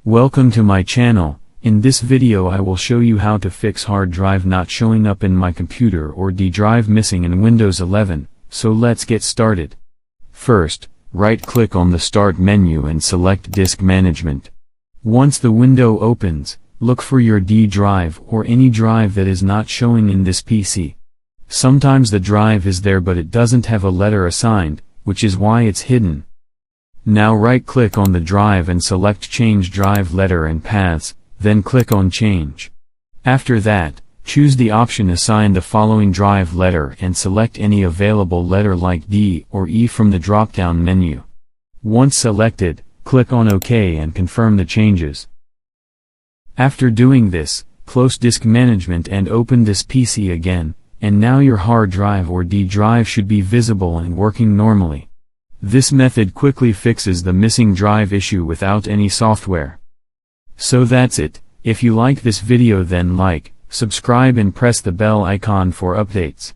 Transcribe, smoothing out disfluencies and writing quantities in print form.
Welcome to my channel. In this video I will show you how to fix hard drive not showing up in my computer or D drive missing in Windows 11, so let's get started. First, right-click on the Start menu and select Disk Management. Once the window opens, look for your D drive or any drive that is not showing in this PC. Sometimes the drive is there but it doesn't have a letter assigned, which is why it's hidden. Now right-click on the drive and select Change Drive Letter and Paths, then click on Change. After that, choose the option Assign the following drive letter and select any available letter like D or E from the drop-down menu. Once selected, click on OK and confirm the changes. After doing this, close Disk Management and open this PC again, and now your hard drive or D drive should be visible and working normally. This method quickly fixes the missing drive issue without any software. So that's it. If you like this video then like, subscribe and press the bell icon for updates.